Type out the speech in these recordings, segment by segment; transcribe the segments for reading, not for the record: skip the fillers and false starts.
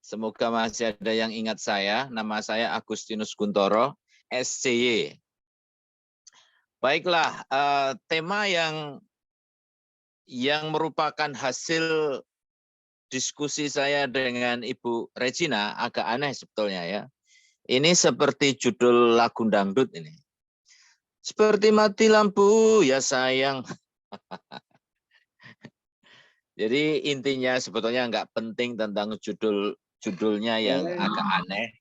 Semoga masih ada yang ingat saya. Nama saya Agustinus Guntoro, SCY. Baiklah, tema yang merupakan hasil diskusi saya dengan Ibu Regina agak aneh sebetulnya ya. Ini seperti judul lagu dangdut ini. Seperti mati lampu ya sayang. Jadi intinya sebetulnya nggak penting tentang judulnya yang agak aneh.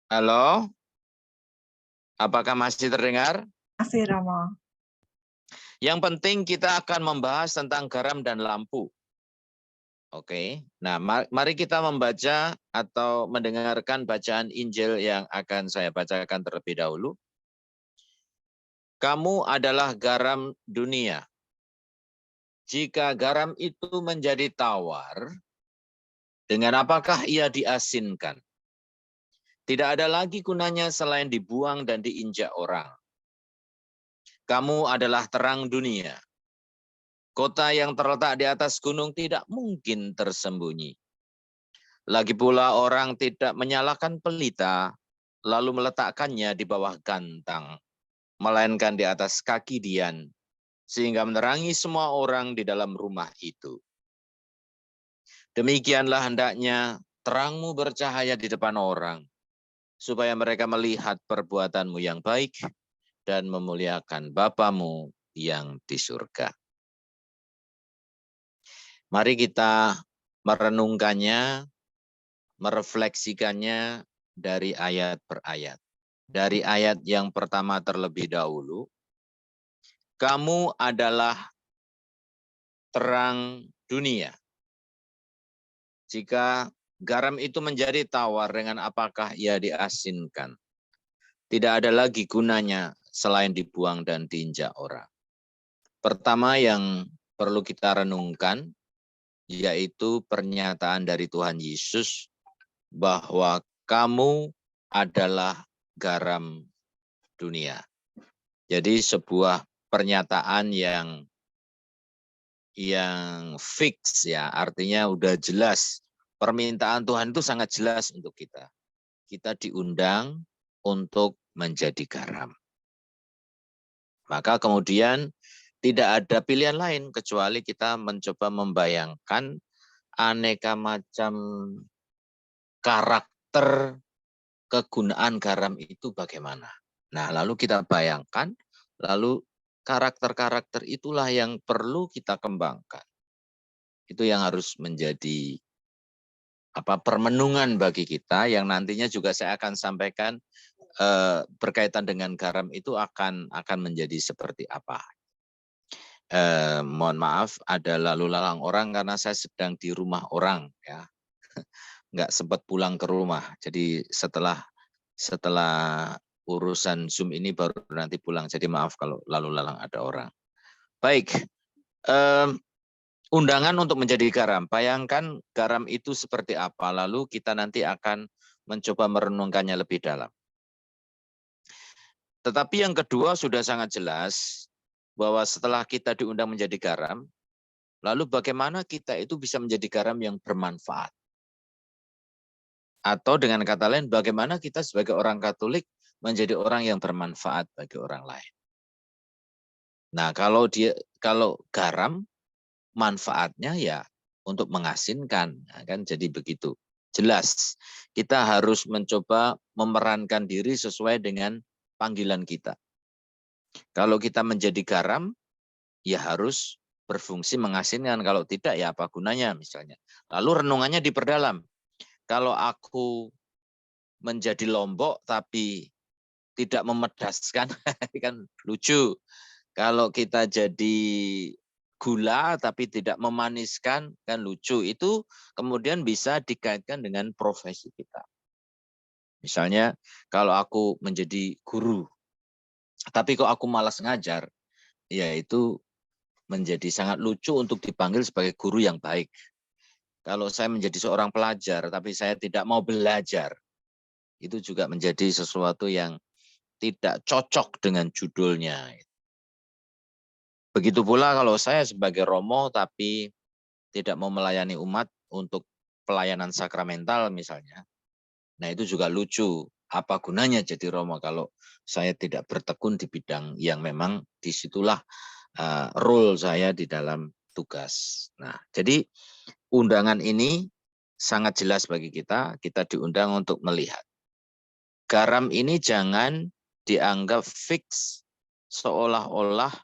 Halo, apakah masih terdengar? Masih, Romo. Yang penting kita akan membahas tentang garam dan lampu. Oke, nah mari kita membaca atau mendengarkan bacaan Injil yang akan saya bacakan terlebih dahulu. Kamu adalah garam dunia. Jika garam itu menjadi tawar, dengan apakah ia diasinkan? Tidak ada lagi gunanya selain dibuang dan diinjak orang. Kamu adalah terang dunia. Kota yang terletak di atas gunung tidak mungkin tersembunyi. Lagi pula orang tidak menyalakan pelita, lalu meletakkannya di bawah gantang, melainkan di atas kaki dian, sehingga menerangi semua orang di dalam rumah itu. Demikianlah hendaknya terangmu bercahaya di depan orang, supaya mereka melihat perbuatanmu yang baik dan memuliakan Bapamu yang di surga. Mari kita merenungkannya, merefleksikannya dari ayat per ayat. Dari ayat yang pertama terlebih dahulu, kamu adalah terang dunia. Jika garam itu menjadi tawar, dengan apakah ia diasinkan? Tidak ada lagi gunanya selain dibuang dan diinjak orang. Pertama yang perlu kita renungkan, yaitu pernyataan dari Tuhan Yesus bahwa kamu adalah garam dunia. Jadi sebuah pernyataan yang fix ya, artinya udah jelas. Permintaan Tuhan itu sangat jelas untuk kita. Kita diundang untuk menjadi garam. Maka kemudian tidak ada pilihan lain kecuali kita mencoba membayangkan aneka macam karakter kegunaan garam itu bagaimana. Nah, lalu kita bayangkan, lalu karakter-karakter itulah yang perlu kita kembangkan. Itu yang harus menjadi permenungan bagi kita, yang nantinya juga saya akan sampaikan berkaitan dengan garam itu akan menjadi seperti apa. Mohon maaf, ada lalu lalang orang karena saya sedang di rumah orang ya, nggak sempat pulang ke rumah. Jadi setelah urusan Zoom ini baru nanti pulang. Jadi maaf kalau lalu lalang ada orang. Baik, undangan untuk menjadi garam. Bayangkan garam itu seperti apa, lalu kita nanti akan mencoba merenungkannya lebih dalam. Tetapi yang kedua sudah sangat jelas bahwa setelah kita diundang menjadi garam, lalu bagaimana kita itu bisa menjadi garam yang bermanfaat. Atau dengan kata lain, bagaimana kita sebagai orang Katolik menjadi orang yang bermanfaat bagi orang lain. Nah, kalau garam, manfaatnya ya untuk mengasinkan, kan jadi begitu. Jelas, kita harus mencoba memerankan diri sesuai dengan panggilan kita. Kalau kita menjadi garam, ya harus berfungsi mengasinkan. Kalau tidak, ya apa gunanya misalnya. Lalu renungannya diperdalam. Kalau aku menjadi lombok tapi tidak memedaskan, kan lucu. Kalau kita jadi gula tapi tidak memaniskan, kan lucu. Itu kemudian bisa dikaitkan dengan profesi kita. Misalnya kalau aku menjadi guru, tapi kok aku malas ngajar, ya itu menjadi sangat lucu untuk dipanggil sebagai guru yang baik. Kalau saya menjadi seorang pelajar, tapi saya tidak mau belajar, itu juga menjadi sesuatu yang tidak cocok dengan judulnya. Begitu pula kalau saya sebagai romo tapi tidak mau melayani umat untuk pelayanan sakramental misalnya. Nah itu juga lucu. Apa gunanya jadi romo kalau saya tidak bertekun di bidang yang memang disitulah role saya di dalam tugas. Nah, jadi undangan ini sangat jelas bagi kita. Kita diundang untuk melihat. Garam ini jangan dianggap fix seolah-olah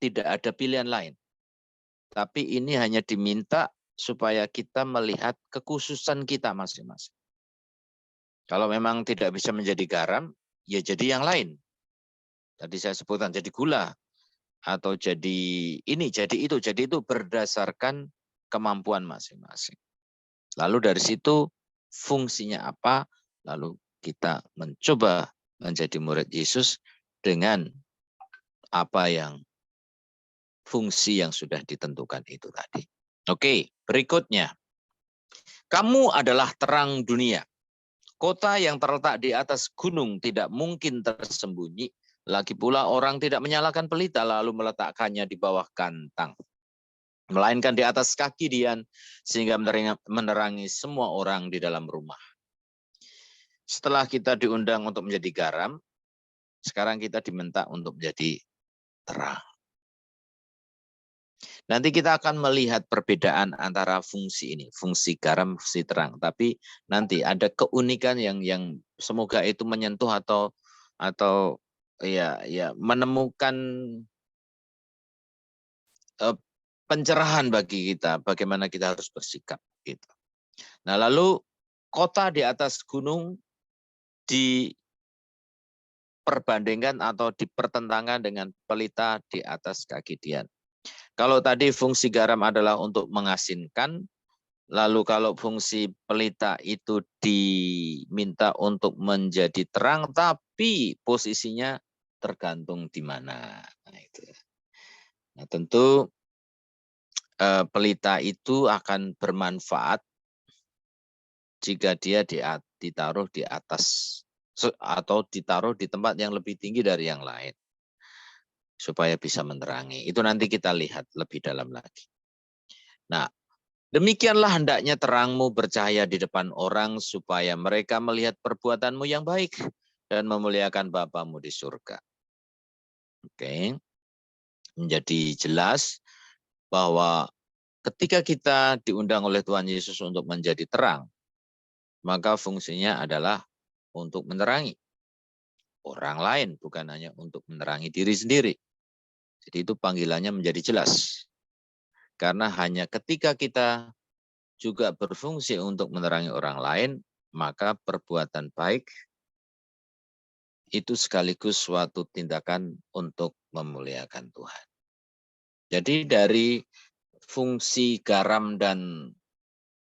tidak ada pilihan lain. Tapi ini hanya diminta supaya kita melihat kekhususan kita masing-masing. Kalau memang tidak bisa menjadi garam, ya jadi yang lain. Tadi saya sebutkan jadi gula, atau jadi ini, jadi itu berdasarkan kemampuan masing-masing. Lalu dari situ fungsinya apa, lalu kita mencoba menjadi murid Yesus dengan apa yang fungsi yang sudah ditentukan itu tadi. Oke, berikutnya. Kamu adalah terang dunia. Kota yang terletak di atas gunung tidak mungkin tersembunyi. Lagi pula orang tidak menyalakan pelita lalu meletakkannya di bawah kantang, melainkan di atas kaki dian sehingga menerangi semua orang di dalam rumah. Setelah kita diundang untuk menjadi garam, sekarang kita diminta untuk menjadi terang. Nanti kita akan melihat perbedaan antara fungsi ini, fungsi garam, fungsi terang. Tapi nanti ada keunikan yang semoga itu menyentuh atau ya menemukan pencerahan bagi kita, bagaimana kita harus bersikap gitu. Nah, lalu kota di atas gunung diperbandingkan atau dipertentangkan dengan pelita di atas kaki dian. Kalau tadi fungsi garam adalah untuk mengasinkan, lalu kalau fungsi pelita itu diminta untuk menjadi terang, tapi posisinya tergantung di mana. Nah, itu. Nah, tentu pelita itu akan bermanfaat jika dia ditaruh di atas atau ditaruh di tempat yang lebih tinggi dari yang lain, supaya bisa menerangi. Itu nanti kita lihat lebih dalam lagi. Nah, demikianlah hendaknya terangmu bercahaya di depan orang, supaya mereka melihat perbuatanmu yang baik dan memuliakan Bapamu di surga. Oke, menjadi jelas bahwa ketika kita diundang oleh Tuhan Yesus untuk menjadi terang, maka fungsinya adalah untuk menerangi orang lain, bukan hanya untuk menerangi diri sendiri. Jadi itu panggilannya menjadi jelas. Karena hanya ketika kita juga berfungsi untuk menerangi orang lain, maka perbuatan baik itu sekaligus suatu tindakan untuk memuliakan Tuhan. Jadi dari fungsi garam dan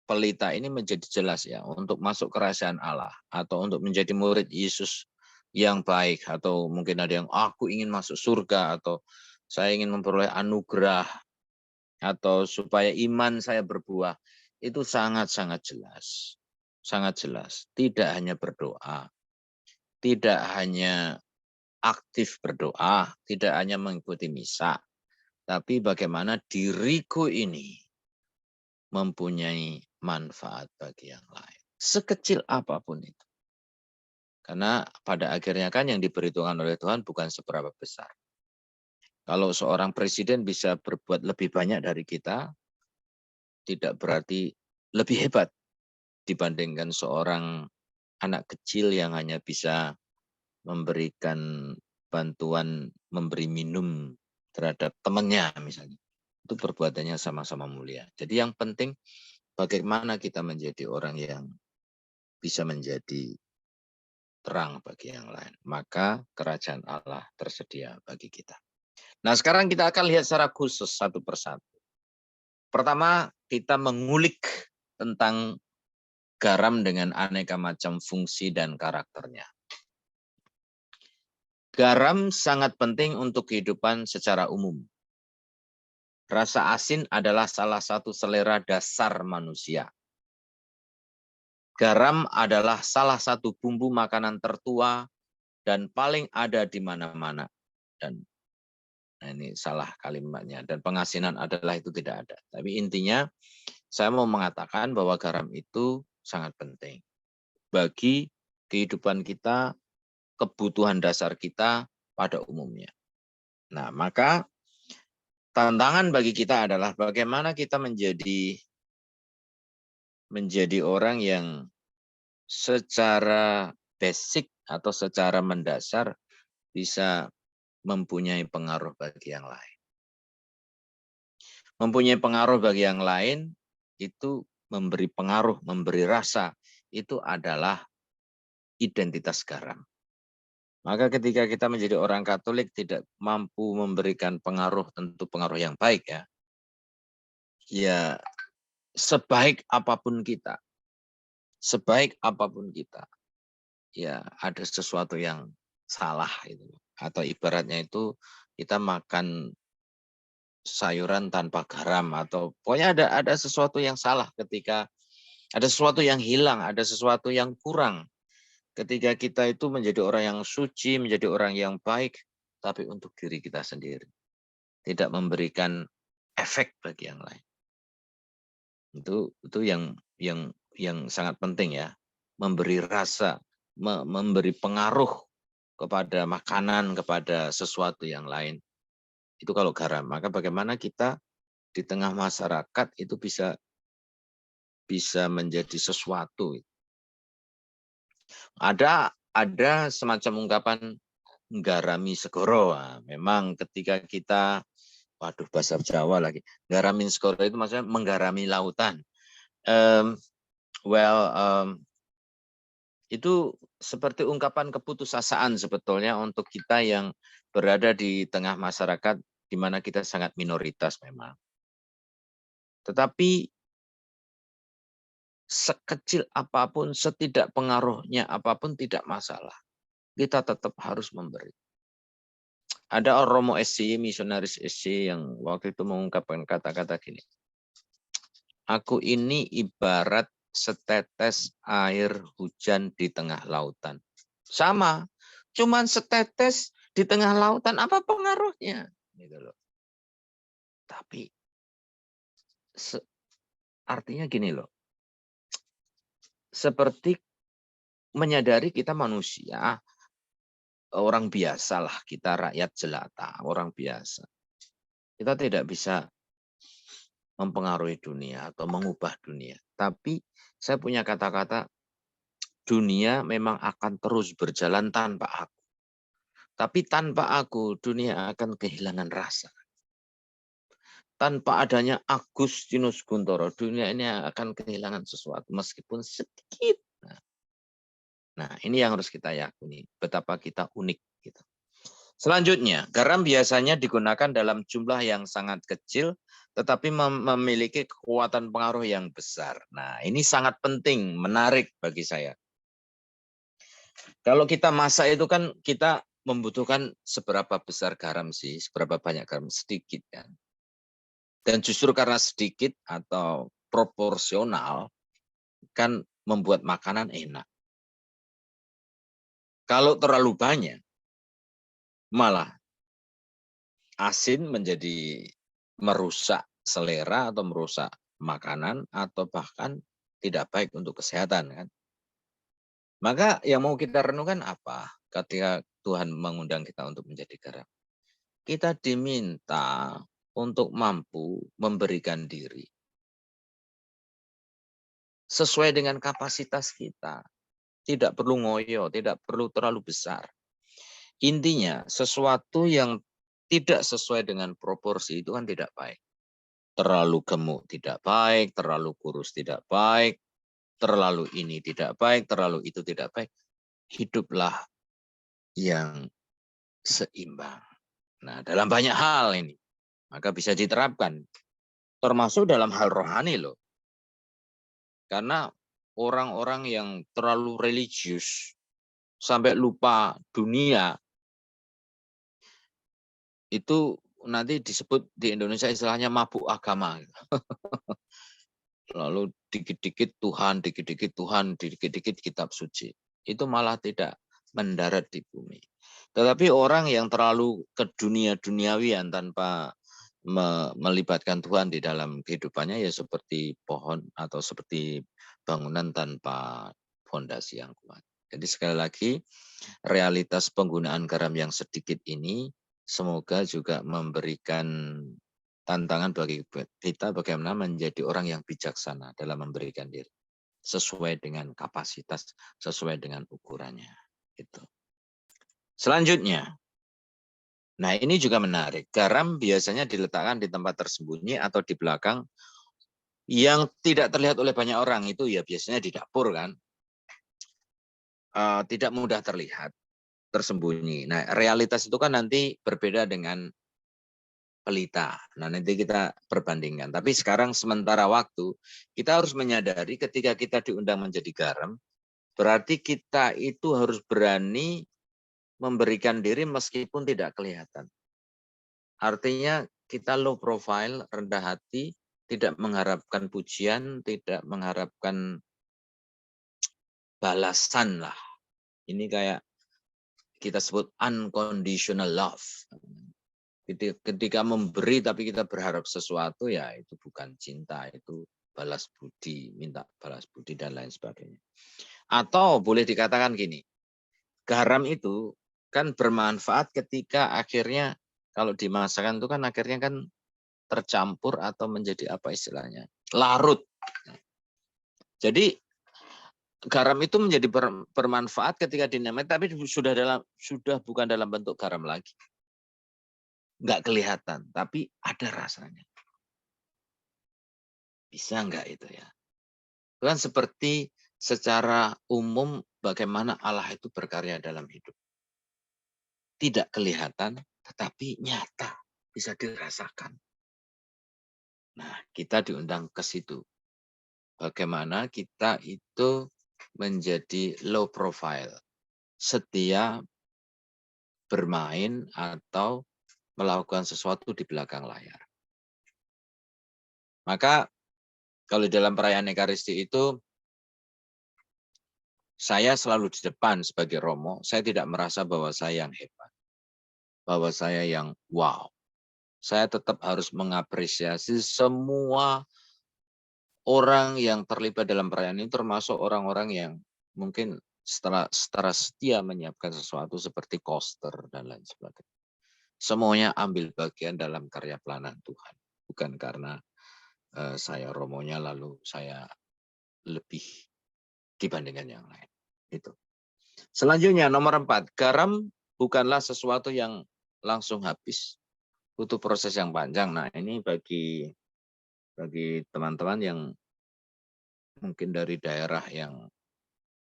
pelita ini menjadi jelas ya, untuk masuk kerajaan Allah atau untuk menjadi murid Yesus yang baik, atau mungkin ada yang aku ingin masuk surga, atau saya ingin memperoleh anugerah, atau supaya iman saya berbuah, itu sangat-sangat jelas. Sangat jelas. Tidak hanya berdoa, tidak hanya aktif berdoa, tidak hanya mengikuti misa, tapi bagaimana diriku ini mempunyai manfaat bagi yang lain. Sekecil apapun itu. Karena pada akhirnya kan yang diperhitungkan oleh Tuhan bukan seberapa besar. Kalau seorang presiden bisa berbuat lebih banyak dari kita, tidak berarti lebih hebat dibandingkan seorang anak kecil yang hanya bisa memberikan bantuan, memberi minum terhadap temannya misalnya. Itu perbuatannya sama-sama mulia. Jadi yang penting bagaimana kita menjadi orang yang bisa menjadi terang bagi yang lain. Maka kerajaan Allah tersedia bagi kita. Nah, sekarang kita akan lihat secara khusus satu persatu. Pertama, kita mengulik tentang garam dengan aneka macam fungsi dan karakternya. Garam sangat penting untuk kehidupan secara umum. Rasa asin adalah salah satu selera dasar manusia. Garam adalah salah satu bumbu makanan tertua dan paling ada di mana-mana. Dan Nah, ini salah kalimatnya. Dan pengasinan adalah itu tidak ada. Tapi intinya saya mau mengatakan bahwa garam itu sangat penting bagi kehidupan kita, kebutuhan dasar kita pada umumnya. Nah, maka tantangan bagi kita adalah bagaimana kita menjadi orang yang secara basic atau secara mendasar bisa mempunyai pengaruh bagi yang lain. Mempunyai pengaruh bagi yang lain itu memberi pengaruh, memberi rasa, itu adalah identitas garam. Maka ketika kita menjadi orang Katolik tidak mampu memberikan pengaruh, tentu pengaruh yang baik ya. Ya, sebaik apapun kita, ya ada sesuatu yang salah itu. Atau ibaratnya itu kita makan sayuran tanpa garam atau pokoknya ada sesuatu yang salah ketika ada sesuatu yang hilang, ada sesuatu yang kurang. Ketika kita itu menjadi orang yang suci, menjadi orang yang baik, tapi untuk diri kita sendiri. Tidak memberikan efek bagi yang lain. Itu yang sangat penting ya. Memberi rasa, memberi pengaruh kepada makanan, kepada sesuatu yang lain. Itu kalau garam. Maka bagaimana kita di tengah masyarakat itu bisa menjadi sesuatu. Ada semacam ungkapan nggarami segoro. Nah, memang ketika kita, waduh bahasa Jawa lagi, nggarami segoro itu maksudnya menggarami lautan. Itu seperti ungkapan keputusasaan sebetulnya untuk kita yang berada di tengah masyarakat di mana kita sangat minoritas memang. Tetapi sekecil apapun, setidak pengaruhnya apapun tidak masalah. Kita tetap harus memberi. Ada Romo SC, misionaris SC yang waktu itu mengungkapkan kata-kata gini. Aku ini ibarat setetes air hujan di tengah lautan. Sama, cuman setetes di tengah lautan, apa pengaruhnya? Gitu loh. Tapi artinya gini loh. Seperti menyadari kita manusia, orang biasa lah, kita rakyat jelata, orang biasa. Kita tidak bisa mempengaruhi dunia atau mengubah dunia. Tapi saya punya kata-kata, dunia memang akan terus berjalan tanpa aku. Tapi tanpa aku, dunia akan kehilangan rasa. Tanpa adanya Agustinus Guntoro, dunia ini akan kehilangan sesuatu, meskipun sedikit. Nah, ini yang harus kita yakini, betapa kita unik. Gitu. Selanjutnya, garam biasanya digunakan dalam jumlah yang sangat kecil, tetapi memiliki kekuatan pengaruh yang besar. Nah, ini sangat penting, menarik bagi saya. Kalau kita masak itu kan kita membutuhkan seberapa besar garam sih, seberapa banyak garam, sedikit kan. Dan justru karena sedikit atau proporsional, kan membuat makanan enak. Kalau terlalu banyak, malah asin menjadi merusak selera atau merusak makanan atau bahkan tidak baik untuk kesehatan kan. Maka yang mau kita renungkan apa ketika Tuhan mengundang kita untuk menjadi garam? Kita diminta untuk mampu memberikan diri sesuai dengan kapasitas kita. Tidak perlu ngoyo, tidak perlu terlalu besar. Intinya sesuatu yang tidak sesuai dengan proporsi itu kan tidak baik. Terlalu gemuk tidak baik, terlalu kurus tidak baik, terlalu ini tidak baik, terlalu itu tidak baik. Hiduplah yang seimbang. Nah, dalam banyak hal ini, maka bisa diterapkan. Termasuk dalam hal rohani loh. Karena orang-orang yang terlalu religius, sampai lupa dunia, itu nanti disebut di Indonesia istilahnya mabuk agama. Lalu dikit-dikit Tuhan, dikit-dikit Tuhan, dikit-dikit kitab suci. Itu malah tidak mendarat di bumi. Tetapi orang yang terlalu ke dunia-duniawian tanpa melibatkan Tuhan di dalam kehidupannya ya seperti pohon atau seperti bangunan tanpa fondasi yang kuat. Jadi sekali lagi realitas penggunaan garam yang sedikit ini semoga juga memberikan tantangan bagi kita bagaimana menjadi orang yang bijaksana dalam memberikan diri sesuai dengan kapasitas, sesuai dengan ukurannya. Itu. Selanjutnya, nah ini juga menarik. Garam biasanya diletakkan di tempat tersembunyi atau di belakang yang tidak terlihat oleh banyak orang. Itu ya biasanya di dapur kan. Tidak mudah terlihat, tersembunyi. Nah realitas itu kan nanti berbeda dengan pelita. Nah nanti kita perbandingkan. Tapi sekarang sementara waktu, kita harus menyadari ketika kita diundang menjadi garam, berarti kita itu harus berani memberikan diri meskipun tidak kelihatan. Artinya kita low profile, rendah hati, tidak mengharapkan pujian, tidak mengharapkan balasan lah. Ini kayak kita sebut unconditional love. Ketika memberi tapi kita berharap sesuatu ya itu bukan cinta, itu balas budi, minta balas budi dan lain sebagainya. Atau boleh dikatakan gini, garam itu kan bermanfaat ketika akhirnya kalau dimasakkan itu kan akhirnya kan tercampur atau menjadi apa istilahnya? Larut. Jadi garam itu menjadi bermanfaat ketika dinamai tapi sudah bukan dalam bentuk garam lagi. Nggak kelihatan, tapi ada rasanya. Bisa nggak itu ya? Itu kan seperti secara umum bagaimana Allah itu berkarya dalam hidup. Tidak kelihatan, tetapi nyata, bisa dirasakan. Nah, kita diundang ke situ. Bagaimana kita itu menjadi low profile, setia bermain atau melakukan sesuatu di belakang layar. Maka kalau dalam perayaan Ekaristi itu, saya selalu di depan sebagai Romo, saya tidak merasa bahwa saya yang hebat, bahwa saya yang wow. Saya tetap harus mengapresiasi semua orang yang terlibat dalam perayaan ini, termasuk orang-orang yang mungkin secara setia menyiapkan sesuatu seperti koster dan lain sebagainya. Semuanya ambil bagian dalam karya pelayanan Tuhan, bukan karena saya romonya lalu saya lebih dibandingkan yang lain. Itu. Selanjutnya nomor 4, garam bukanlah sesuatu yang langsung habis, butuh proses yang panjang. Nah ini bagi teman-teman yang mungkin dari daerah yang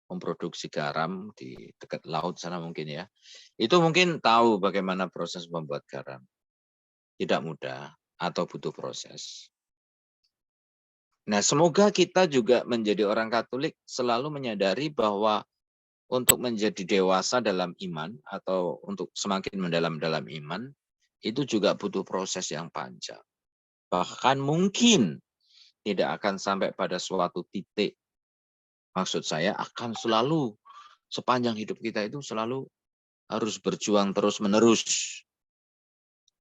memproduksi garam di dekat laut sana mungkin ya, itu mungkin tahu bagaimana proses membuat garam. Tidak mudah atau butuh proses. Nah, semoga kita juga menjadi orang Katolik selalu menyadari bahwa untuk menjadi dewasa dalam iman atau untuk semakin mendalam dalam iman, itu juga butuh proses yang panjang. Bahkan mungkin tidak akan sampai pada suatu titik. Maksud saya akan selalu, sepanjang hidup kita itu selalu harus berjuang terus-menerus.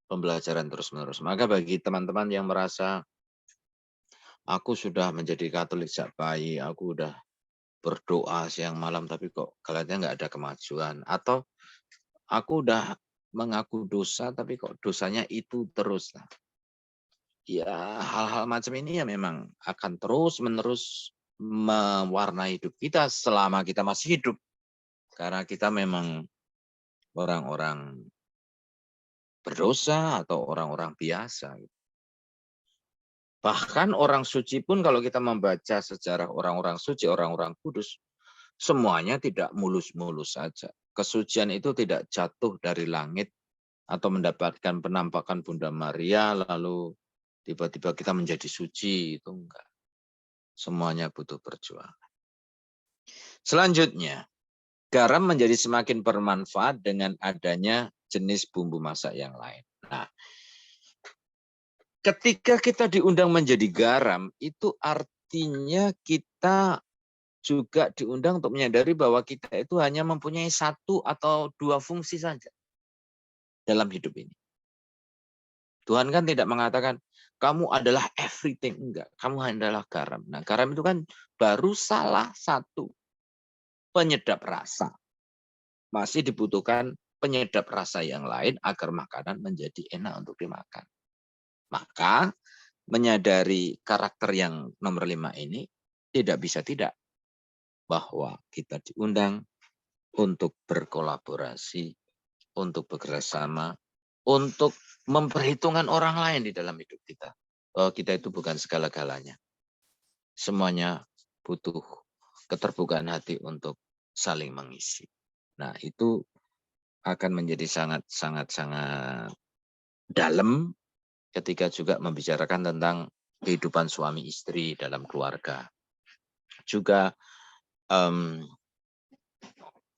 Pembelajaran terus-menerus. Maka bagi teman-teman yang merasa, aku sudah menjadi Katolik sejak bayi, aku udah berdoa siang malam, tapi kok kelihatannya nggak ada kemajuan. Atau aku udah mengaku dosa, tapi kok dosanya itu terus. Ya hal-hal macam ini ya memang akan terus-menerus mewarnai hidup kita selama kita masih hidup. Karena kita memang orang-orang berdosa atau orang-orang biasa. Bahkan orang suci pun kalau kita membaca sejarah orang-orang suci, orang-orang kudus, semuanya tidak mulus-mulus saja. Kesucian itu tidak jatuh dari langit atau mendapatkan penampakan Bunda Maria lalu tiba-tiba kita menjadi suci, itu enggak. Semuanya butuh perjuangan. Selanjutnya, garam menjadi semakin bermanfaat dengan adanya jenis bumbu masak yang lain. Nah, ketika kita diundang menjadi garam, itu artinya kita juga diundang untuk menyadari bahwa kita itu hanya mempunyai 1 atau 2 fungsi saja. dalam hidup ini. Tuhan kan tidak mengatakan, kamu adalah everything. Enggak, kamu adalah garam. Nah, garam itu kan baru salah satu penyedap rasa. Masih dibutuhkan penyedap rasa yang lain agar makanan menjadi enak untuk dimakan. Maka menyadari karakter yang nomor 5 ini, tidak bisa tidak bahwa kita diundang untuk berkolaborasi, untuk bekerjasama, untuk memperhitungkan orang lain di dalam hidup kita. Bahwa kita itu bukan segala-galanya. Semuanya butuh keterbukaan hati untuk saling mengisi. Nah, itu akan menjadi sangat dalam ketika juga membicarakan tentang kehidupan suami istri dalam keluarga. Juga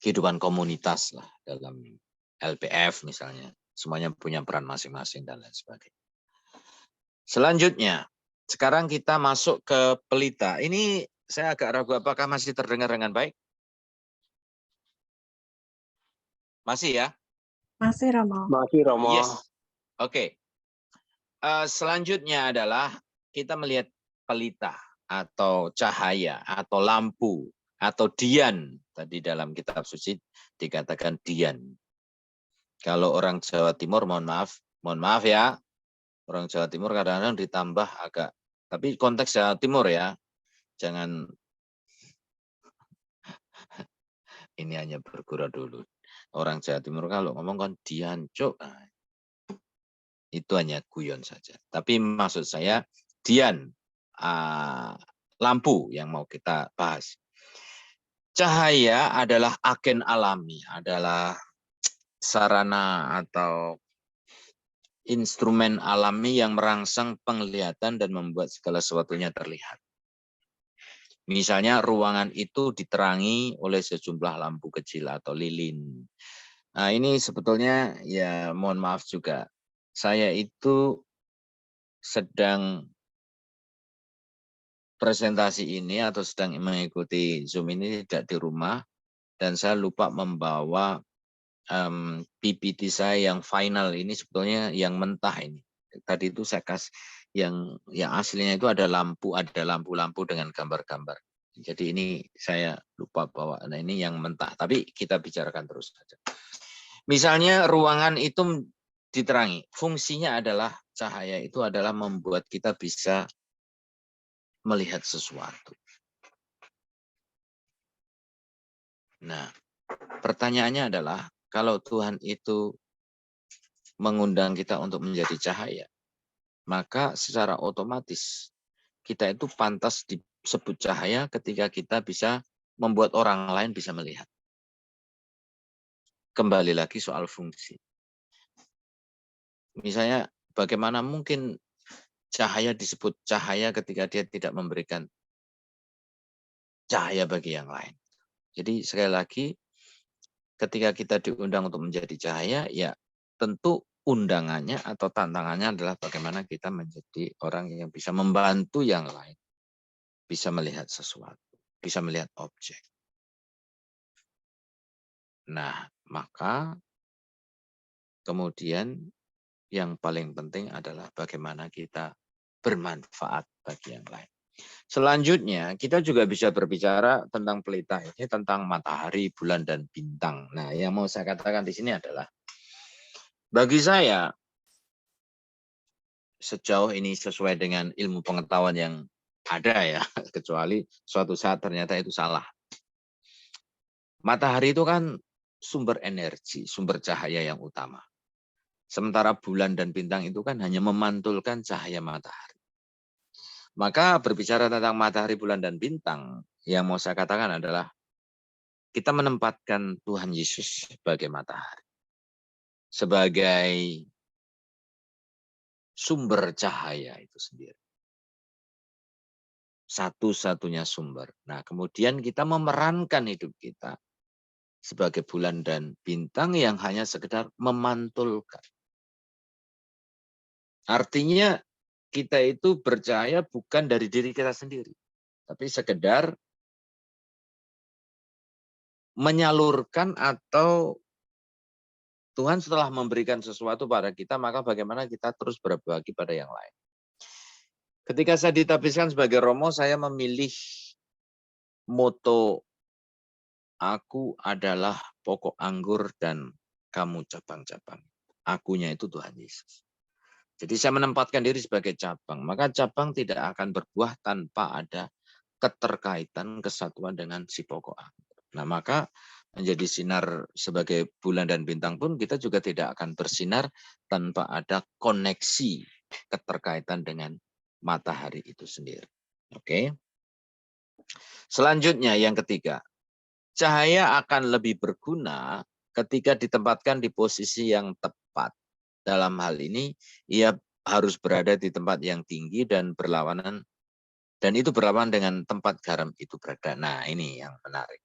kehidupan komunitas lah dalam LPF misalnya. Semuanya punya peran masing-masing dan lain sebagainya. Selanjutnya, sekarang kita masuk ke pelita. Ini saya agak ragu apakah masih terdengar dengan baik? Masih ya? Masih, Romo. Masih, Romo. Yes. Oke. Selanjutnya adalah kita melihat pelita atau cahaya atau lampu atau dian. Tadi dalam kitab suci dikatakan dian. Kalau orang Jawa Timur, mohon maaf ya. Orang Jawa Timur kadang-kadang ditambah agak, tapi konteks Jawa Timur ya. Jangan ini hanya bergurau dulu. Orang Jawa Timur kalau ngomong kan dian, cuk. Nah, itu hanya guyon saja. Tapi maksud saya dian, lampu yang mau kita bahas. Cahaya adalah agen alami, adalah sarana atau instrumen alami yang merangsang penglihatan dan membuat segala sesuatunya terlihat. Misalnya ruangan itu diterangi oleh sejumlah lampu kecil atau lilin. Nah, ini sebetulnya ya mohon maaf juga. Saya itu sedang presentasi ini atau sedang mengikuti Zoom ini tidak di rumah dan saya lupa membawa PPT saya yang final ini sebetulnya yang mentah ini. Tadi itu saya kasih yang aslinya itu ada lampu-lampu dengan gambar-gambar. Jadi ini saya lupa bawa. Nah, ini yang mentah, tapi kita bicarakan terus saja. Misalnya ruangan itu diterangi. Fungsinya adalah cahaya itu adalah membuat kita bisa melihat sesuatu. Nah, pertanyaannya adalah kalau Tuhan itu mengundang kita untuk menjadi cahaya, maka secara otomatis kita itu pantas disebut cahaya ketika kita bisa membuat orang lain bisa melihat. Kembali lagi soal fungsi. Misalnya bagaimana mungkin cahaya disebut cahaya ketika dia tidak memberikan cahaya bagi yang lain. Jadi sekali lagi ketika kita diundang untuk menjadi cahaya, ya tentu undangannya atau tantangannya adalah bagaimana kita menjadi orang yang bisa membantu yang lain, bisa melihat sesuatu, bisa melihat objek. Nah, maka kemudian yang paling penting adalah bagaimana kita bermanfaat bagi yang lain. Selanjutnya, kita juga bisa berbicara tentang pelita ini, tentang matahari, bulan, dan bintang. Nah, yang mau saya katakan di sini adalah, bagi saya, sejauh ini sesuai dengan ilmu pengetahuan yang ada ya, kecuali suatu saat ternyata itu salah. Matahari itu kan sumber energi, sumber cahaya yang utama. Sementara bulan dan bintang itu kan hanya memantulkan cahaya matahari. Maka berbicara tentang matahari, bulan, dan bintang, yang mau saya katakan adalah kita menempatkan Tuhan Yesus sebagai matahari. Sebagai sumber cahaya itu sendiri. Satu-satunya sumber. Nah, kemudian kita memerankan hidup kita sebagai bulan dan bintang yang hanya sekedar memantulkan. Artinya kita itu bercahaya bukan dari diri kita sendiri, tapi sekedar menyalurkan atau Tuhan setelah memberikan sesuatu pada kita, maka bagaimana kita terus berbagi pada yang lain. Ketika saya ditabiskan sebagai Romo, saya memilih moto, aku adalah pokok anggur dan kamu cabang-cabang. Akunya itu Tuhan Yesus. Jadi saya menempatkan diri sebagai cabang, maka cabang tidak akan berbuah tanpa ada keterkaitan, kesatuan dengan si pokok anggur. Nah, maka menjadi sinar sebagai bulan dan bintang pun kita juga tidak akan bersinar tanpa ada koneksi keterkaitan dengan matahari itu sendiri. Oke. Selanjutnya yang ketiga, cahaya akan lebih berguna ketika ditempatkan di posisi yang tepat. Dalam hal ini, ia harus berada di tempat yang tinggi dan berlawanan, dan itu berlawanan dengan tempat garam itu berada. Nah, ini yang menarik.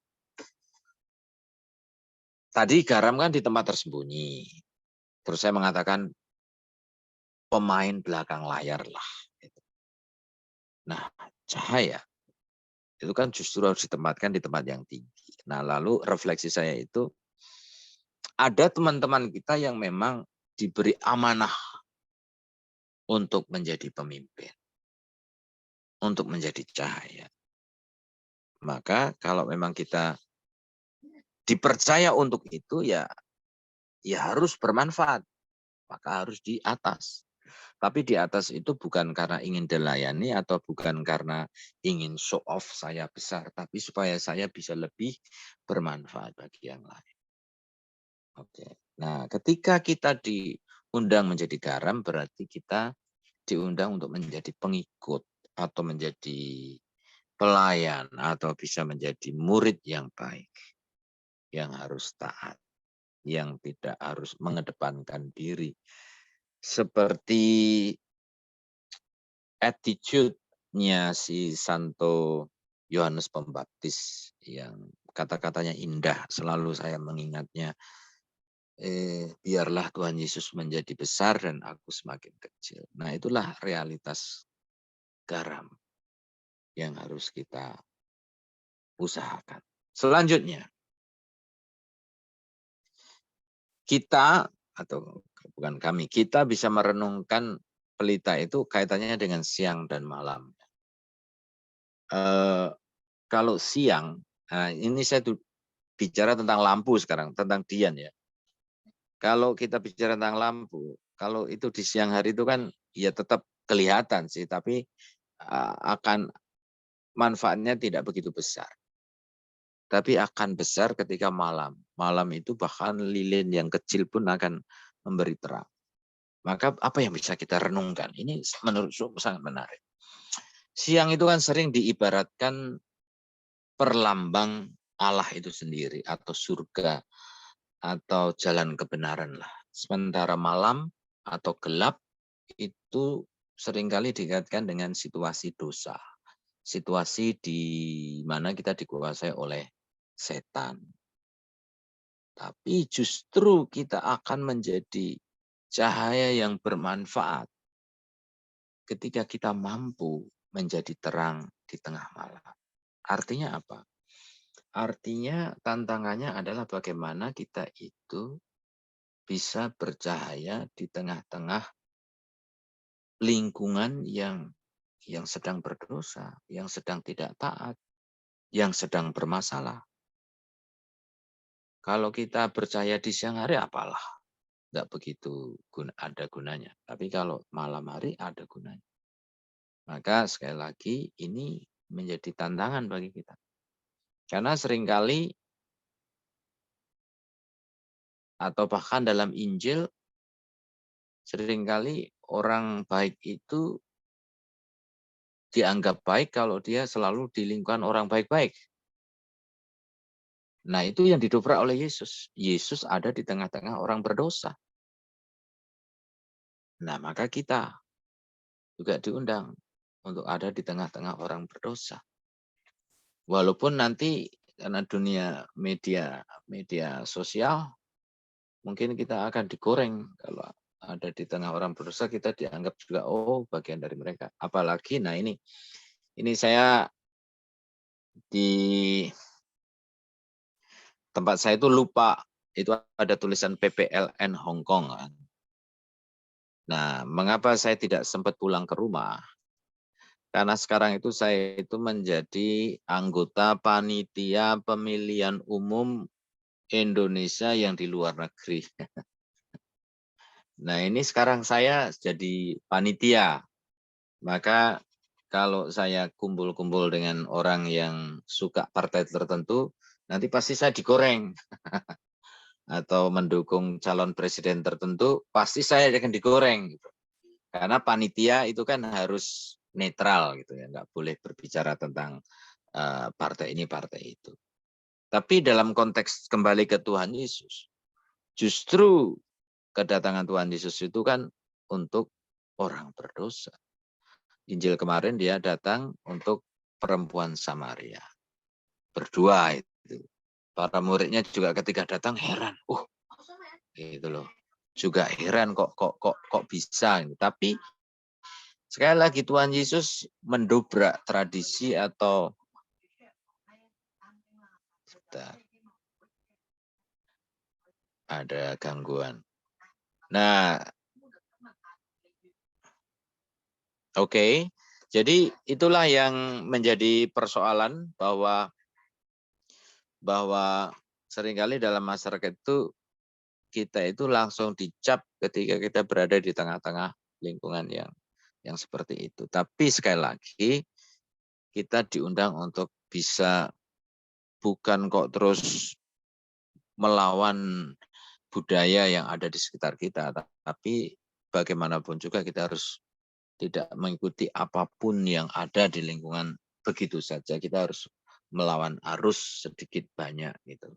Tadi garam kan di tempat tersembunyi. Terus saya mengatakan pemain belakang layar lah. Nah, cahaya itu kan justru harus ditempatkan di tempat yang tinggi. Nah, lalu refleksi saya itu, ada teman-teman kita yang memang diberi amanah untuk menjadi pemimpin, untuk menjadi cahaya. Maka kalau memang kita dipercaya untuk itu, ya harus bermanfaat, maka harus di atas. Tapi di atas itu bukan karena ingin dilayani atau bukan karena ingin show off saya besar, tapi supaya saya bisa lebih bermanfaat bagi yang lain. Oke. Nah, ketika kita diundang menjadi garam, berarti kita diundang untuk menjadi pengikut atau menjadi pelayan atau bisa menjadi murid yang baik, yang harus taat, yang tidak harus mengedepankan diri. Seperti attitude-nya si Santo Yohanes Pembaptis yang kata-katanya indah, selalu saya mengingatnya, biarlah Tuhan Yesus menjadi besar dan aku semakin kecil. Nah, itulah realitas garam yang harus kita usahakan. Selanjutnya, kita atau bukan kami, kita bisa merenungkan pelita itu kaitannya dengan siang dan malam. Kalau siang, nah ini saya bicara tentang lampu sekarang, tentang Dian ya. Kalau kita bicara tentang lampu, kalau itu di siang hari itu kan ya tetap kelihatan sih, tapi akan manfaatnya tidak begitu besar. Tapi akan besar ketika malam. Malam itu bahkan lilin yang kecil pun akan memberi terang. Maka apa yang bisa kita renungkan? Ini menurut saya sangat menarik. Siang itu kan sering diibaratkan perlambang Allah itu sendiri atau surga atau jalan kebenaran lah. Sementara malam atau gelap itu seringkali dikaitkan dengan situasi dosa. Situasi di mana kita dikuasai oleh setan. Tapi justru kita akan menjadi cahaya yang bermanfaat ketika kita mampu menjadi terang di tengah malam. Artinya apa? Artinya tantangannya adalah bagaimana kita itu bisa bercahaya di tengah-tengah lingkungan yang sedang berdosa, yang sedang tidak taat, yang sedang bermasalah. Kalau kita percaya di siang hari, apalah, nggak begitu ada gunanya. Tapi kalau malam hari ada gunanya. Maka sekali lagi ini menjadi tantangan bagi kita. Karena seringkali atau bahkan dalam Injil, seringkali orang baik itu dianggap baik kalau dia selalu di lingkungan orang baik-baik. Nah, itu yang didobrak oleh Yesus. Yesus ada di tengah-tengah orang berdosa. Nah, maka kita juga diundang untuk ada di tengah-tengah orang berdosa. Walaupun nanti karena dunia media sosial, mungkin kita akan digoreng kalau ada di tengah orang berdosa, kita dianggap juga bagian dari mereka. Apalagi, nah ini saya di tempat saya itu lupa itu ada tulisan PPLN Hong Kong kan. Nah, mengapa saya tidak sempat pulang ke rumah? Karena sekarang itu saya itu menjadi anggota panitia pemilihan umum Indonesia yang di luar negeri. Nah, ini sekarang saya jadi panitia. Maka kalau saya kumpul-kumpul dengan orang yang suka partai tertentu, nanti pasti saya digoreng. Atau mendukung calon presiden tertentu, pasti saya akan digoreng. Gitu. Karena panitia itu kan harus netral gitu ya, nggak boleh berbicara tentang partai ini partai itu. Tapi dalam konteks kembali ke Tuhan Yesus, justru kedatangan Tuhan Yesus itu kan untuk orang berdosa. Injil kemarin dia datang untuk perempuan Samaria. Berdua itu. Para muridnya juga ketika datang heran, gitu loh. Juga heran kok bisa. Tapi sekali lagi Tuhan Yesus mendobrak tradisi atau ada gangguan. Nah, oke. Jadi itulah yang menjadi persoalan bahwa seringkali dalam masyarakat itu kita itu langsung dicap ketika kita berada di tengah-tengah lingkungan yang seperti itu. Tapi sekali lagi kita diundang untuk bisa bukan kok terus melawan budaya yang ada di sekitar kita, tapi bagaimanapun juga kita harus tidak mengikuti apapun yang ada di lingkungan begitu saja. Kita harus melawan arus sedikit banyak gitu,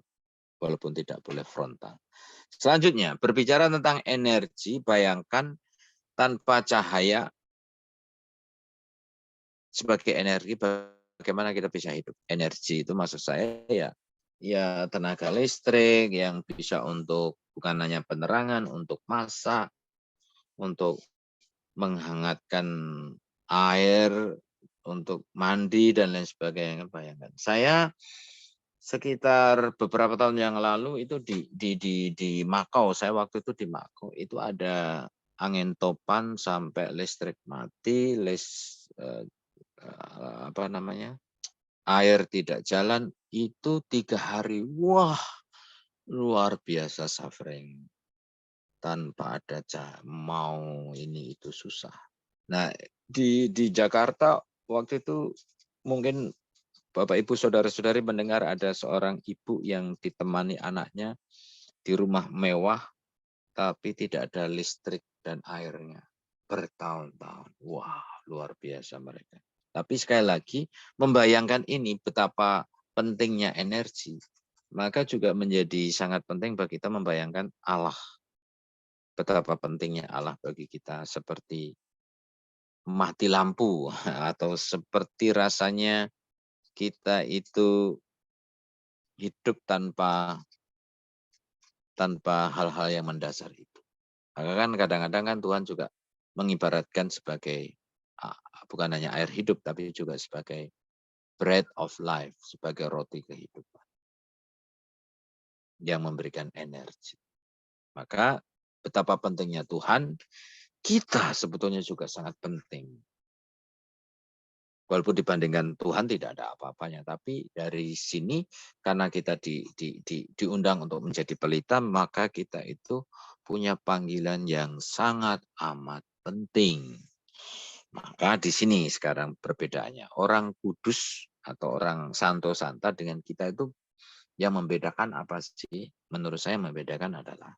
walaupun tidak boleh frontal. Selanjutnya, berbicara tentang energi, bayangkan tanpa cahaya sebagai energi, bagaimana kita bisa hidup? Energi itu maksud saya ya tenaga listrik yang bisa untuk bukan hanya penerangan, untuk masak, untuk menghangatkan air, untuk mandi dan lain sebagainya. Bayangkan. Saya sekitar beberapa tahun yang lalu itu di Makau, saya waktu itu di Makau itu ada angin topan sampai listrik mati, apa namanya, air tidak jalan itu 3 hari. Wah, luar biasa suffering. Tanpa ada mau ini itu susah. Nah, di Jakarta waktu itu mungkin Bapak Ibu saudara-saudari mendengar ada seorang ibu yang ditemani anaknya di rumah mewah tapi tidak ada listrik dan airnya bertahun-tahun. Wah, luar biasa mereka. Tapi sekali lagi membayangkan ini betapa pentingnya energi, maka juga menjadi sangat penting bagi kita membayangkan Allah. Betapa pentingnya Allah bagi kita, seperti mati lampu atau seperti rasanya kita itu hidup tanpa hal-hal yang mendasar itu. Maka kan kadang-kadang kan Tuhan juga mengibaratkan sebagai bukan hanya air hidup tapi juga sebagai bread of life, sebagai roti kehidupan yang memberikan energi. Maka betapa pentingnya Tuhan, kita sebetulnya juga sangat penting. Walaupun dibandingkan Tuhan tidak ada apa-apanya, tapi dari sini karena kita diundang untuk menjadi pelita, maka kita itu punya panggilan yang sangat amat penting. Maka di sini sekarang perbedaannya. Orang kudus atau orang santo santa dengan kita itu yang membedakan apa sih? Menurut saya membedakan adalah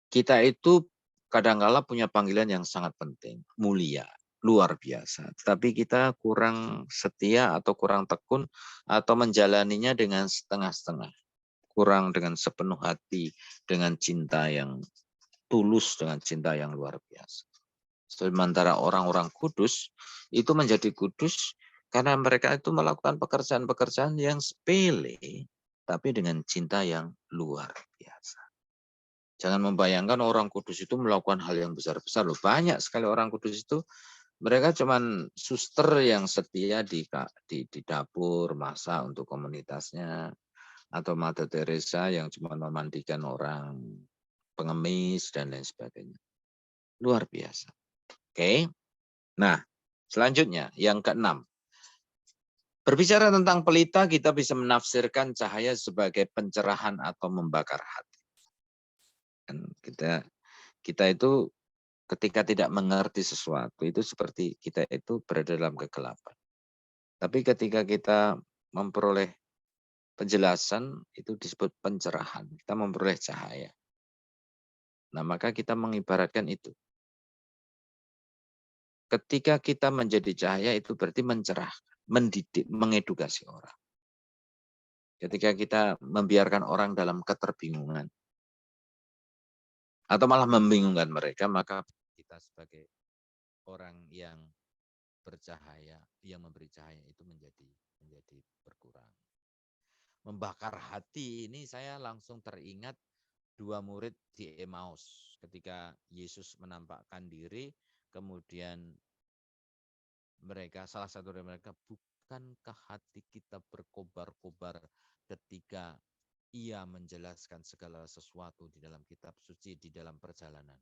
kita itu kadang-kala punya panggilan yang sangat penting, mulia, luar biasa. Tapi kita kurang setia atau kurang tekun atau menjalaninya dengan setengah-setengah. Kurang dengan sepenuh hati, dengan cinta yang tulus, dengan cinta yang luar biasa. Sementara orang-orang kudus itu menjadi kudus karena mereka itu melakukan pekerjaan-pekerjaan yang sepele, tapi dengan cinta yang luar biasa. Jangan membayangkan orang kudus itu melakukan hal yang besar-besar loh. Banyak sekali orang kudus itu mereka cuman suster yang setia di dapur, masak untuk komunitasnya, Atau Mother Teresa yang cuma memandikan orang pengemis dan lain sebagainya. Luar biasa. Oke. Nah, selanjutnya yang keenam. Berbicara tentang pelita, kita bisa menafsirkan cahaya sebagai pencerahan atau membakar hati. Dan kita itu ketika tidak mengerti sesuatu itu seperti kita itu berada dalam kegelapan. Tapi ketika kita memperoleh penjelasan itu disebut pencerahan. Kita memperoleh cahaya. Nah, maka kita mengibaratkan itu. Ketika kita menjadi cahaya itu berarti mencerahkan, mendidik, mengedukasi orang. Ketika kita membiarkan orang dalam keterbingungan atau malah membingungkan mereka, maka kita sebagai orang yang bercahaya, yang memberi cahaya itu menjadi berkurang. Membakar hati ini saya langsung teringat dua murid di Emmaus ketika Yesus menampakkan diri, kemudian mereka, salah satu dari mereka, bukankah hati kita berkobar-kobar ketika ia menjelaskan segala sesuatu di dalam kitab suci di dalam perjalanan.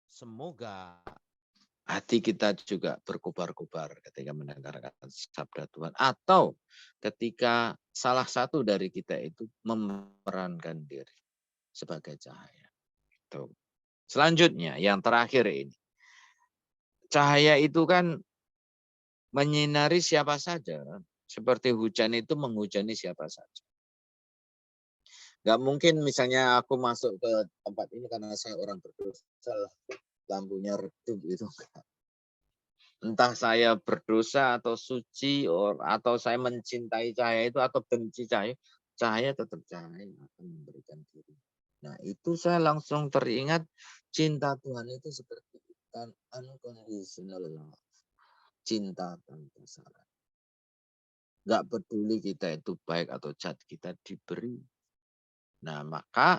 Semoga hati kita juga berkobar-kobar ketika mendengarkan sabda Tuhan. Atau ketika salah satu dari kita itu memerankan diri sebagai cahaya. Tuh. Selanjutnya, yang terakhir ini. Cahaya itu kan menyinari siapa saja. Seperti hujan itu menghujani siapa saja. Gak mungkin misalnya aku masuk ke tempat ini karena saya orang berdosa, lampunya redup gitu. Entah saya berdosa atau suci, atau saya mencintai cahaya itu atau benci cahaya, cahaya tetap cahaya akan memberikan diri. Nah itu saya langsung teringat cinta Tuhan itu seperti unconditional love. Cinta tanpa syarat. Gak peduli kita itu baik atau jahat, kita diberi. Nah maka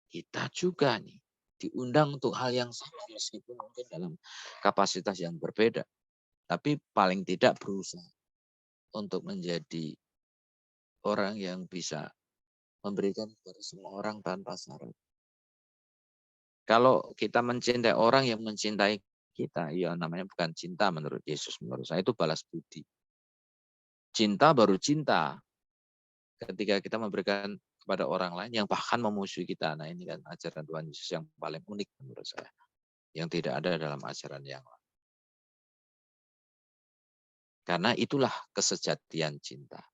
kita juga nih diundang untuk hal yang sama meskipun mungkin dalam kapasitas yang berbeda. Tapi paling tidak berusaha untuk menjadi orang yang bisa memberikan kepada semua orang tanpa syarat. Kalau kita mencintai orang yang mencintai kita, ya namanya bukan cinta menurut Yesus. Menurut saya itu balas budi. Cinta baru cinta ketika kita memberikan kepada orang lain yang bahkan memusuhi kita. Nah ini kan ajaran Tuhan Yesus yang paling unik menurut saya. Yang tidak ada dalam ajaran yang lain. Karena itulah kesejatian cinta.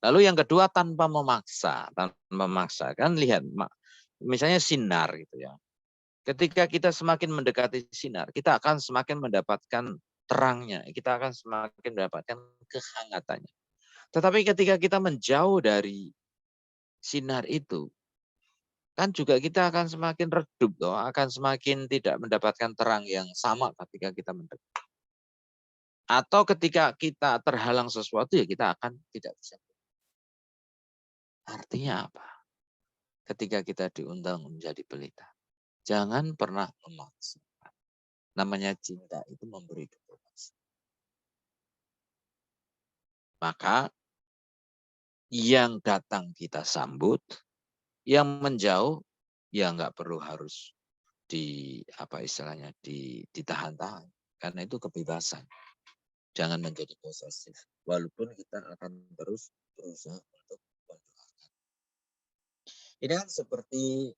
Lalu yang kedua tanpa memaksa. Tanpa memaksa. Kan lihat, misalnya sinar gitu ya. Ketika kita semakin mendekati sinar, kita akan semakin mendapatkan terangnya. Kita akan semakin mendapatkan kehangatannya. Tetapi ketika kita menjauh dari sinar itu, kan juga kita akan semakin redup, toh, akan semakin tidak mendapatkan terang yang sama ketika kita mendekat. Atau ketika kita terhalang sesuatu, ya kita akan tidak bisa. Artinya apa? Ketika kita diundang menjadi pelita, jangan pernah memaksa. Namanya cinta itu memberi kebebasan. Maka yang datang kita sambut, yang menjauh ya nggak perlu harus ditahan-tahan, karena itu kebebasan. Jangan menjadi posesif, walaupun kita akan terus berusaha untuk mendoakan. Ini kan seperti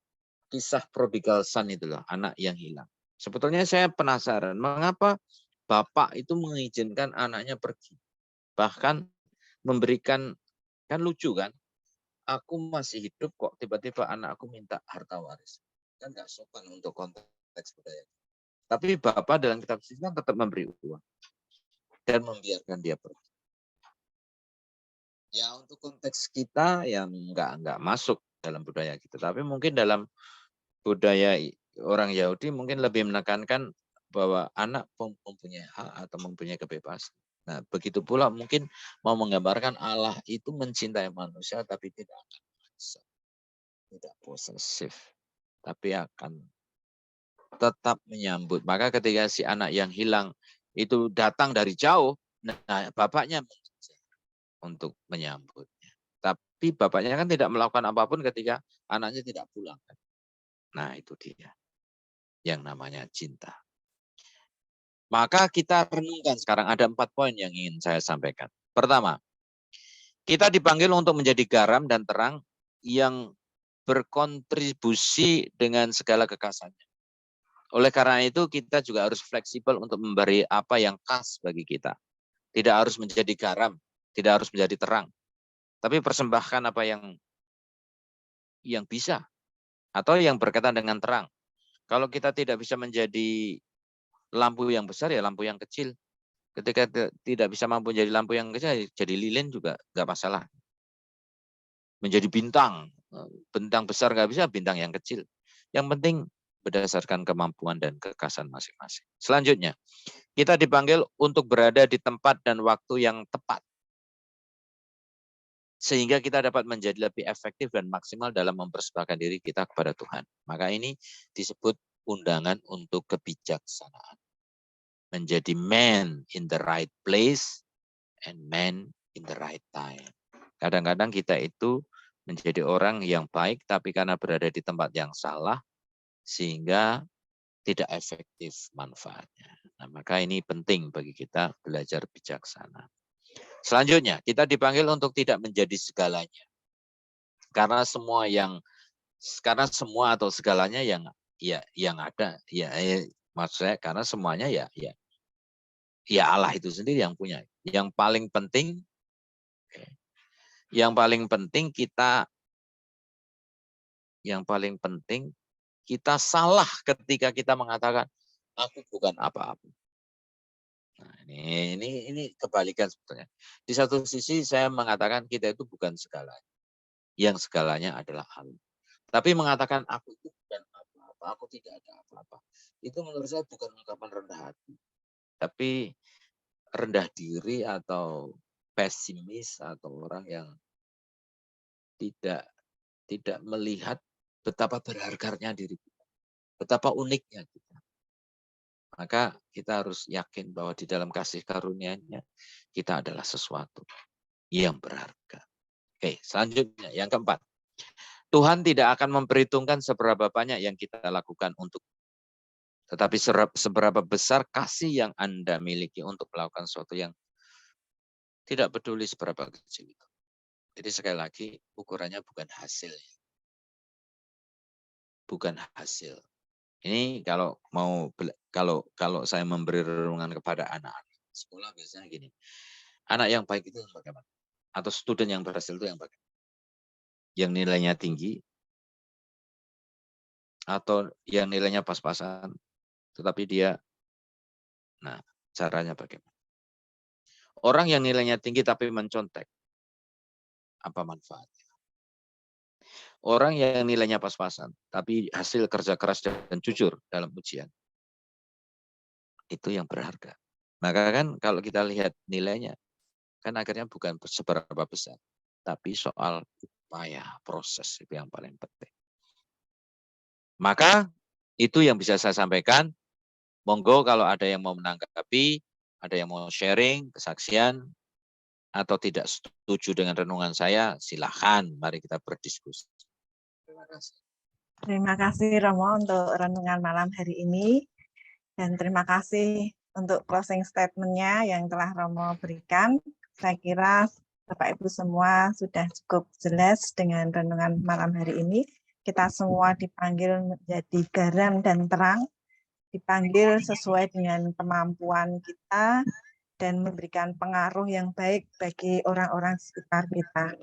kisah prodigal son itu loh, anak yang hilang. Sebetulnya saya penasaran, mengapa bapak itu mengizinkan anaknya pergi, bahkan memberikan, kan lucu kan, aku masih hidup kok tiba-tiba anakku minta harta waris. Kan nggak sopan untuk konteks budaya. Tapi bapak dalam kitab suci kan tetap memberi uang dan membiarkan dia pergi. Ya untuk konteks kita yang nggak masuk dalam budaya kita. Tapi mungkin dalam budaya orang Yahudi mungkin lebih menekankan bahwa anak mempunyai hak atau mempunyai kebebasan. Nah, begitu pula mungkin mau menggambarkan Allah itu mencintai manusia tapi tidak akan maksa, tidak posesif, tapi akan tetap menyambut. Maka ketika si anak yang hilang itu datang dari jauh, nah bapaknya untuk menyambutnya. Tapi bapaknya kan tidak melakukan apapun ketika anaknya tidak pulang. Nah, itu dia yang namanya cinta. Maka kita renungkan sekarang ada 4 poin yang ingin saya sampaikan. Pertama, kita dipanggil untuk menjadi garam dan terang yang berkontribusi dengan segala kekasannya. Oleh karena itu kita juga harus fleksibel untuk memberi apa yang khas bagi kita. Tidak harus menjadi garam, tidak harus menjadi terang. Tapi persembahkan apa yang bisa atau yang berkaitan dengan terang. Kalau kita tidak bisa menjadi lampu yang besar, ya lampu yang kecil. Ketika tidak bisa mampu jadi lampu yang kecil, jadi lilin juga nggak masalah. Menjadi bintang, bintang besar nggak bisa, bintang yang kecil. Yang penting berdasarkan kemampuan dan kekasan masing-masing. Selanjutnya, kita dipanggil untuk berada di tempat dan waktu yang tepat. Sehingga kita dapat menjadi lebih efektif dan maksimal dalam mempersembahkan diri kita kepada Tuhan. Maka ini disebut undangan untuk kebijaksanaan. Menjadi man in the right place and man in the right time. Kadang-kadang kita itu menjadi orang yang baik, tapi karena berada di tempat yang salah, sehingga tidak efektif manfaatnya. Nah, maka ini penting bagi kita belajar bijaksana. Selanjutnya, kita dipanggil untuk tidak menjadi segalanya. Karena semua atau segalanya yang ada, maksud saya karena semuanya ya Allah itu sendiri yang punya. Yang paling penting kita salah ketika kita mengatakan aku bukan apa-apa. Nah, ini kebalikan sebetulnya. Di satu sisi saya mengatakan kita itu bukan segalanya. Yang segalanya adalah Allah. Tapi mengatakan aku itu bukan apa-apa, aku tidak ada apa-apa. Itu menurut saya bukan ungkapan rendah hati. Tapi rendah diri atau pesimis atau orang yang tidak melihat betapa berharganya diri kita. Betapa uniknya kita. Maka kita harus yakin bahwa di dalam kasih karunia-Nya kita adalah sesuatu yang berharga. Oke, selanjutnya yang keempat. Tuhan tidak akan memperhitungkan seberapa banyak yang kita lakukan untuk, tetapi seberapa besar kasih yang Anda miliki untuk melakukan sesuatu yang tidak peduli seberapa kecil itu. Jadi sekali lagi ukurannya bukan hasil. Bukan hasil. Ini kalau saya memberi renungan kepada anak-anak sekolah biasanya gini. Anak yang baik itu bagaimana? Atau student yang berhasil itu yang bagaimana? Yang nilainya tinggi atau yang nilainya pas-pasan tetapi dia caranya bagaimana? Orang yang nilainya tinggi tapi mencontek, apa manfaatnya? Orang yang nilainya pas-pasan tapi hasil kerja keras dan jujur dalam ujian, itu yang berharga. Maka kan kalau kita lihat nilainya, kan akhirnya bukan seberapa besar, tapi soal upaya, proses itu yang paling penting. Maka itu yang bisa saya sampaikan. Monggo kalau ada yang mau menanggapi, ada yang mau sharing, kesaksian, atau tidak setuju dengan renungan saya, silakan. Mari kita berdiskusi. Terima kasih. Terima kasih Romo untuk renungan malam hari ini. Dan terima kasih untuk closing statement-nya yang telah Romo berikan. Saya kira Bapak Ibu semua sudah cukup jelas dengan renungan malam hari ini. Kita semua dipanggil menjadi garam dan terang, dipanggil sesuai dengan kemampuan kita dan memberikan pengaruh yang baik bagi orang-orang sekitar kita.